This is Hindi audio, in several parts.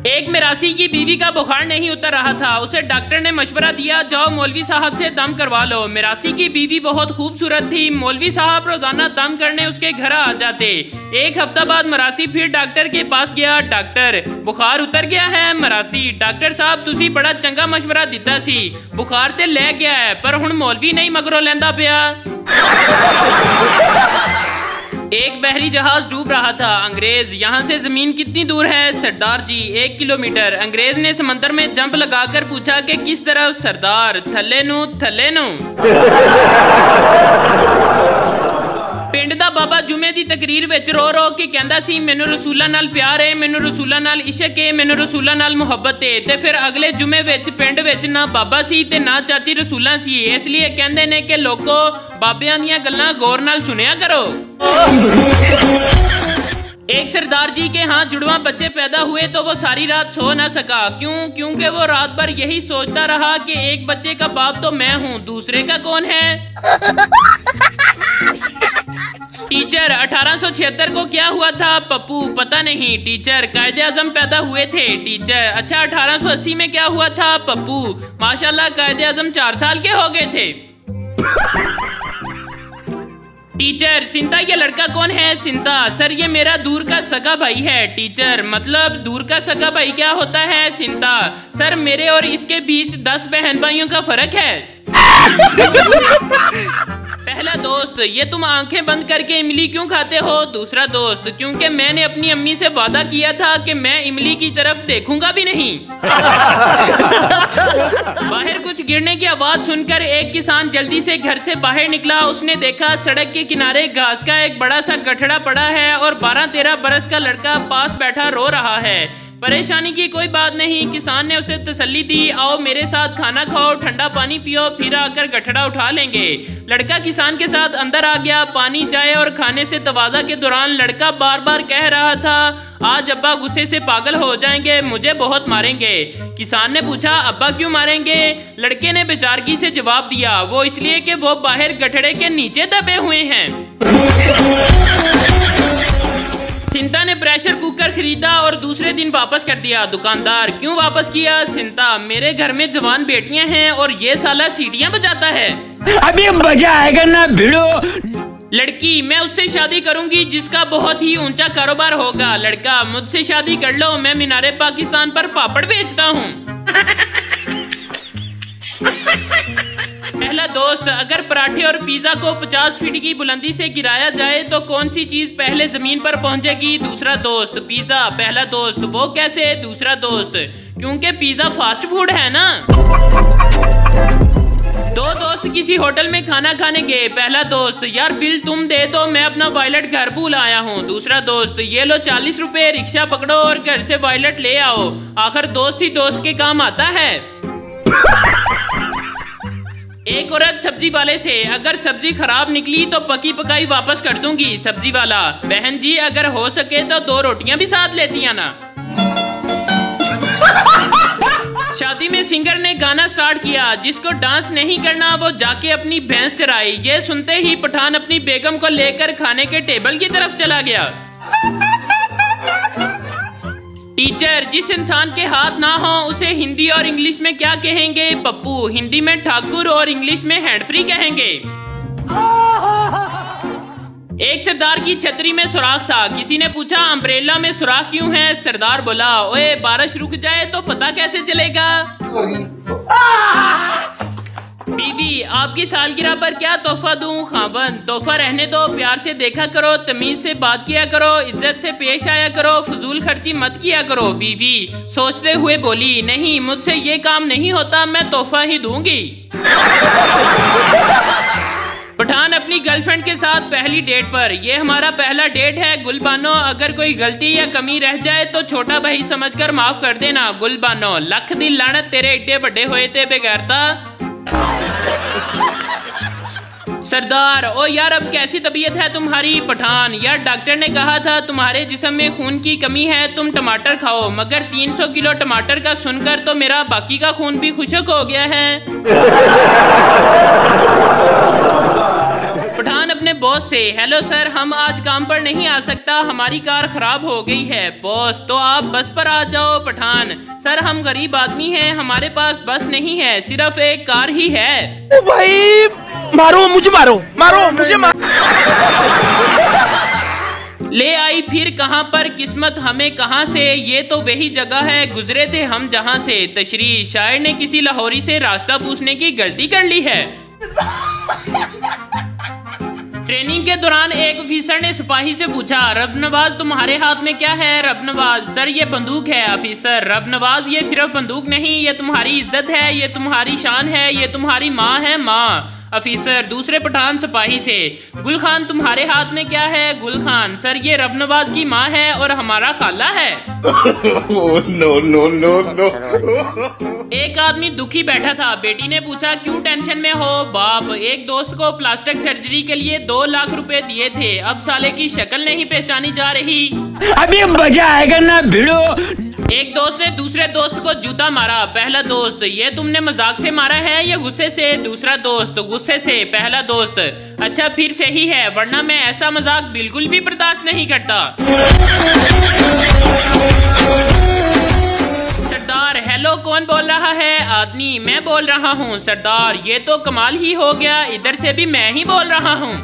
एक मिरासी की बीवी का बुखार नहीं उतर रहा था। उसे डॉक्टर ने मशवरा दिया, जाओ मौलवी साहब से दम करवा लो। मिरासी की बीवी बहुत खूबसूरत थी। मौलवी साहब रोजाना दम करने उसके घर आ जाते। एक हफ्ता बाद मिरासी फिर डॉक्टर के पास गया। डॉक्टर, बुखार उतर गया है? मिरासी, डॉक्टर साहब तुसी बड़ा चंगा मशवरा दिता सी, बुखार ते लै गया है, पर हुण मौलवी नहीं मगरों लैंदा पिया। एक बहरी जहाज डूब रहा था। अंग्रेज, यहाँ से जमीन कितनी दूर है? सरदार जी 1 किलोमीटर। अंग्रेज ने समंदर में जंप लगाकर पूछा कि किस तरफ? सरदार, थल्ले नू थल्ले नू। पिंड दा बाबा जुमे दी तकरीर विच रो रो के कहंदा सी, मैनू रसूलां नाल प्यार है, मैनू रसूलां नाल इश्क है, मैनू रसूलां नाल मुहब्बत है। ते फिर अगले जुमे विच पिंड विच ना बाबा सी ते ना चाची रसूलां सी। इसलिए कहंदे ने कि लोगो बाबियां दियां गल्लां गौर नाल सुनिया करो। एक सरदार जी के यहाँ जुड़वा बच्चे पैदा हुए तो वो सारी रात सो ना सका। क्यों? क्योंकि वो रात भर यही सोचता रहा कि एक बच्चे का बाप तो मैं हूँ, दूसरे का कौन है? टीचर, 1876 को क्या हुआ था? पप्पू, पता नहीं। टीचर, कायदे आजम पैदा हुए थे। टीचर, अच्छा 1880 में क्या हुआ था? पप्पू, माशाल्लाह कायदे आजम 4 साल के हो गए थे। टीचर, सिंता ये लड़का कौन है? सिंता, सर ये मेरा दूर का सगा भाई है। टीचर, मतलब दूर का सगा भाई क्या होता है? सिंता, सर मेरे और इसके बीच 10 बहन भाइयों का फर्क है। पहला दोस्त, ये तुम आंखें बंद करके इमली क्यों खाते हो? दूसरा दोस्त, क्योंकि मैंने अपनी अम्मी से वादा किया था कि मैं इमली की तरफ देखूंगा भी नहीं। बाहर कुछ गिरने की आवाज सुनकर एक किसान जल्दी से घर से बाहर निकला। उसने देखा सड़क के किनारे घास का एक बड़ा सा गठड़ा पड़ा है और 12-13 बरस का लड़का पास बैठा रो रहा है। परेशानी की कोई बात नहीं, किसान ने उसे तसल्ली दी, आओ मेरे साथ खाना खाओ, ठंडा पानी पियो, फिर आकर गठड़ा उठा लेंगे। लड़का किसान के साथ अंदर आ गया। पानी, चाय और खाने से तवाज़ा के दौरान लड़का बार बार कह रहा था, आज अब्बा गुस्से से पागल हो जाएंगे, मुझे बहुत मारेंगे। किसान ने पूछा, अब्बा क्यों मारेंगे? लड़के ने बेचारगी से जवाब दिया, वो इसलिए कि वो बाहर गठड़े के नीचे दबे हुए हैं। सिंता ने प्रेशर कुकर खरीदा और दूसरे दिन वापस कर दिया। दुकानदार, क्यों वापस किया? सिंता, मेरे घर में जवान बेटियां हैं और ये साला सीटियां बजाता है। अभी मजा आएगा ना भिड़ो। लड़की, मैं उससे शादी करूंगी जिसका बहुत ही ऊंचा कारोबार होगा। लड़का, मुझसे शादी कर लो, मैं मीनारे पाकिस्तान पर पापड़ बेचता हूँ। पहला दोस्त, अगर पराठे और पिज्जा को 50 फीट की बुलंदी से गिराया जाए तो कौन सी चीज पहले जमीन पर पहुंचेगी? दूसरा दोस्त, पिज्जा। पहला दोस्त, वो कैसे? दूसरा दोस्त, क्योंकि पिज्जा फास्ट फूड है ना। दो दोस्त किसी होटल में खाना खाने गए। पहला दोस्त, यार बिल तुम दे दो, मैं अपना वॉलेट घर भूल आया हूँ। दूसरा दोस्त, ये लो 40 रुपए, रिक्शा पकड़ो और घर से वॉलेट ले आओ। आखिर दोस्त ही दोस्त के काम आता है। एक औरत सब्जी वाले से, अगर सब्जी खराब निकली तो पकी पकाई वापस कर दूंगी। सब्जी वाला, बहन जी अगर हो सके तो 2 रोटियां भी साथ लेती हैं ना। शादी में सिंगर ने गाना स्टार्ट किया, जिसको डांस नहीं करना वो जाके अपनी भैंस चराए। ये सुनते ही पठान अपनी बेगम को लेकर खाने के टेबल की तरफ चला गया। टीचर, जिस इंसान के हाथ ना हो उसे हिंदी और इंग्लिश में क्या कहेंगे? पप्पू, हिंदी में ठाकुर और इंग्लिश में हैंड फ्री कहेंगे। एक सरदार की छतरी में सुराख था। किसी ने पूछा, अम्ब्रेला में सुराख क्यों है? सरदार बोला, ओए बारिश रुक जाए तो पता कैसे चलेगा? बीवी, आपकी सालगिरह पर क्या तोहफा दूं? खावंद, तोहफा रहने दो, प्यार से देखा करो, तमीज से बात किया करो, इज्जत से पेश आया करो, फजूल खर्ची मत किया करो। बीवी सोचते हुए बोली, नहीं मुझसे ये काम नहीं होता, मैं तोहफा ही दूंगी। पठान अपनी गर्लफ्रेंड के साथ पहली डेट पर, ये हमारा पहला डेट है गुलबानो, अगर कोई गलती या कमी रह जाए तो छोटा भाई समझकर माफ कर देना। गुलबानो, लख दी लानत तेरे एड्डे बड़े होए थे बेगैरता। सरदार, ओ यार अब कैसी तबीयत है तुम्हारी? पठान, यार डॉक्टर ने कहा था तुम्हारे जिस्म में खून की कमी है, तुम टमाटर खाओ, मगर 300 किलो टमाटर का सुनकर तो मेरा बाकी का खून भी खुशक हो गया है। पठान अपने बॉस से, हेलो सर, हम आज काम पर नहीं आ सकता, हमारी कार खराब हो गई है। बॉस, तो आप बस पर आ जाओ। पठान, सर हम गरीब आदमी हैं, हमारे पास बस नहीं है, सिर्फ एक कार ही है। ओ भाई, मारो मुझे, मारो मुझे, ले आई फिर कहाँ पर किस्मत हमें कहाँ से, ये तो वही जगह है गुजरे थे हम जहाँ से। तशरीह, शायर ने किसी लाहौरी से रास्ता पूछने की गलती कर ली है। ट्रेनिंग के दौरान एक ऑफिसर ने सिपाही से पूछा, रबनवाज तुम्हारे हाथ में क्या है? रबनवाज, सर ये बंदूक है। ऑफिसर, रबनवाज ये सिर्फ बंदूक नहीं, ये तुम्हारी इज्जत है, ये तुम्हारी शान है, ये तुम्हारी माँ है, माँ। ऑफिसर, दूसरे पठान सिपाही से, गुल खान तुम्हारे हाथ में क्या है? गुल खान, सर ये रबनवाज की माँ है और हमारा खाला है। नो। एक आदमी दुखी बैठा था, बेटी ने पूछा क्यों टेंशन में हो? बाप, एक दोस्त को प्लास्टिक सर्जरी के लिए 2 लाख रुपए दिए थे, अब साले की शक्ल नहीं पहचानी जा रही। अभी मजा आएगा ना भिड़ो। एक दोस्त ने दूसरे दोस्त को जूता मारा। पहला दोस्त, ये तुमने मजाक से मारा है या गुस्से से? दूसरा दोस्त, गुस्से से। पहला दोस्त, अच्छा फिर सही है, वरना मैं ऐसा मजाक बिल्कुल भी बर्दाश्त नहीं करता। सरदार, हेलो कौन बोल रहा है? आदमी, मैं बोल रहा हूँ। सरदार, ये तो कमाल ही हो गया, इधर से भी मैं ही बोल रहा हूँ।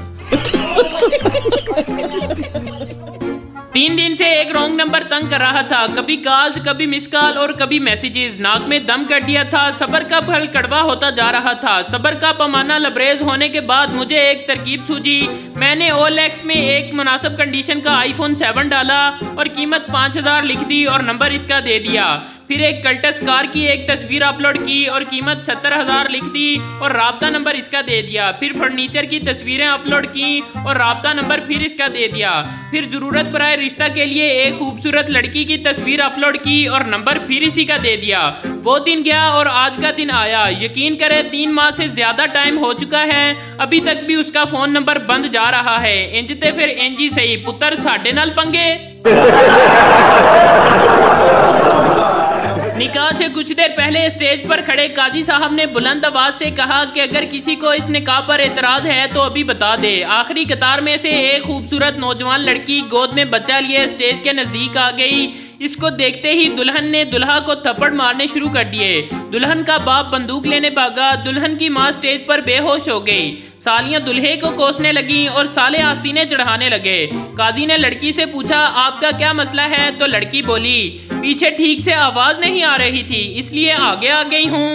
3 दिन से एक रॉन्ग नंबर तंग कर रहा था, कभी कॉल्स, कभी मिस कॉल और कभी मैसेजेस। नाक में दम कर दिया था, सब्र का फल कड़वा होता जा रहा था। सब्र का पैमाना लबरेज होने के बाद मुझे एक तरकीब सूझी। मैंने OLX में एक मुनासिब कंडीशन का iPhone 7 डाला और कीमत 5000 लिख दी और नंबर इसका दे दिया। फिर एक कल्टस कार की एक तस्वीर अपलोड की और कीमत 70,000 लिख दी और राब्ता नंबर इसका दे दिया। फिर फर्नीचर की तस्वीरें अपलोड की और राब्ता नंबर फिर इसका दे दिया। फिर जरूरत पड़े रिश्ता के लिए एक खूबसूरत लड़की की तस्वीर अपलोड की और नंबर फिर इसी का दे दिया। वो दिन गया और आज का दिन आया। यकीन करें 3 माह से ज्यादा टाइम हो चुका है, अभी तक भी उसका फोन नंबर बंद जा रहा है। इंजते फिर इंजी सही पुत्र, साढ़े नाल पंगे। निकाह से कुछ देर पहले स्टेज पर खड़े काजी साहब ने बुलंद आवाज से कहा कि अगर किसी को इस निकाह पर एतराज है तो अभी बता दे। आखिरी कतार में से एक खूबसूरत नौजवान लड़की गोद में बच्चा लिए स्टेज के नजदीक आ गई। इसको देखते ही दुल्हन ने दुल्हा को थप्पड़ मारने शुरू कर दिए। दुल्हन का बाप बंदूक लेने भागा। दुल्हन की माँ स्टेज पर बेहोश हो गई। सालियां दुल्हे को कोसने लगी और साले आस्तीनें चढ़ाने लगे। काजी ने लड़की से पूछा, आपका क्या मसला है? तो लड़की बोली, पीछे ठीक से आवाज नहीं आ रही थी इसलिए आगे आ गई हूँ।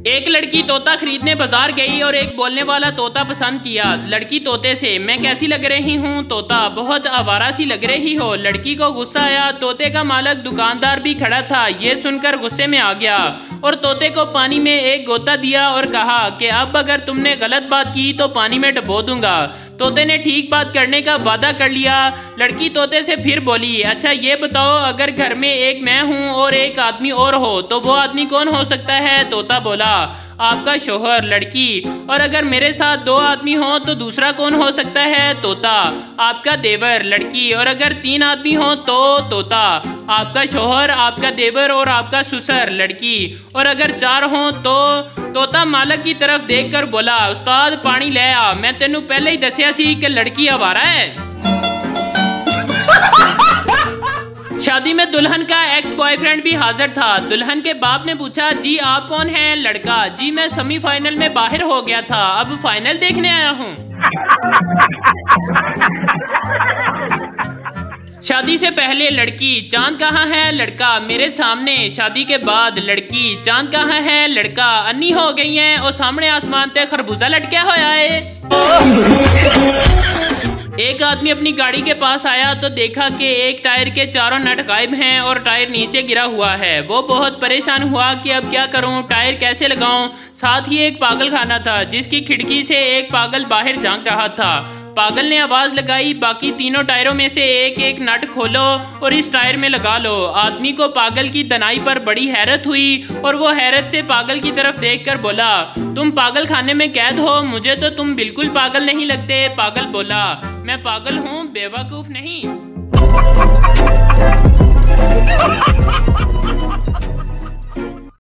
एक लड़की तोता खरीदने बाजार गई और एक बोलने वाला तोता पसंद किया। लड़की तोते से, मैं कैसी लग रही हूँ? तोता, बहुत आवारा सी लग रही हो। लड़की को गुस्सा आया। तोते का मालिक दुकानदार भी खड़ा था, ये सुनकर गुस्से में आ गया और तोते को पानी में एक गोता दिया और कहा कि अब अगर तुमने गलत बात की तो पानी में डुबो दूंगा। तोते ने ठीक बात करने का वादा कर लिया। लड़की तोते से फिर बोली, अच्छा ये बताओ, अगर घर में एक मैं हूँ और एक आदमी और हो तो वो आदमी कौन हो सकता है? तोता बोला, आपका शोहर। लड़की, और अगर मेरे साथ 2 आदमी हो तो दूसरा कौन हो सकता है? तोता, आपका देवर। लड़की, और अगर 3 आदमी हो तो? तोता, आपका शोहर, आपका देवर और आपका ससुर। लड़की, और अगर 4 हो तो? तोता मालिक की तरफ देखकर बोला, उस्ताद पानी ले आ, मैं तेनू पहले ही दसिया सी कि लड़की आवारा है। शादी में दुल्हन का एक्स बॉयफ्रेंड भी हाजिर था। दुल्हन के बाप ने पूछा, जी आप कौन हैं? लड़का, जी मैं सेमीफाइनल में बाहर हो गया था, अब फाइनल देखने आया हूँ। शादी से पहले लड़की, चांद कहाँ है? लड़का, मेरे सामने। शादी के बाद लड़की, चांद कहाँ है? लड़का, अन्नी हो गई है और सामने आसमान पे खरबूजा लटका होया है। एक आदमी अपनी गाड़ी के पास आया तो देखा कि एक टायर के चारों नट गायब हैं और टायर नीचे गिरा हुआ है। वो बहुत परेशान हुआ कि अब क्या करूं, टायर कैसे लगाऊं। साथ ही एक पागल खाना था जिसकी खिड़की से एक पागल बाहर झांक रहा था। पागल ने आवाज लगाई, बाकी तीनों टायरों में से एक एक नट खोलो और इस टायर में लगा लो। आदमी को पागल की दनाई पर बड़ी हैरत हुई और वो हैरत से पागल की तरफ देखकर बोला, तुम पागल खाने में कैद हो, मुझे तो तुम बिल्कुल पागल नहीं लगते। पागल बोला, मैं पागल हूँ, बेवकूफ नहीं।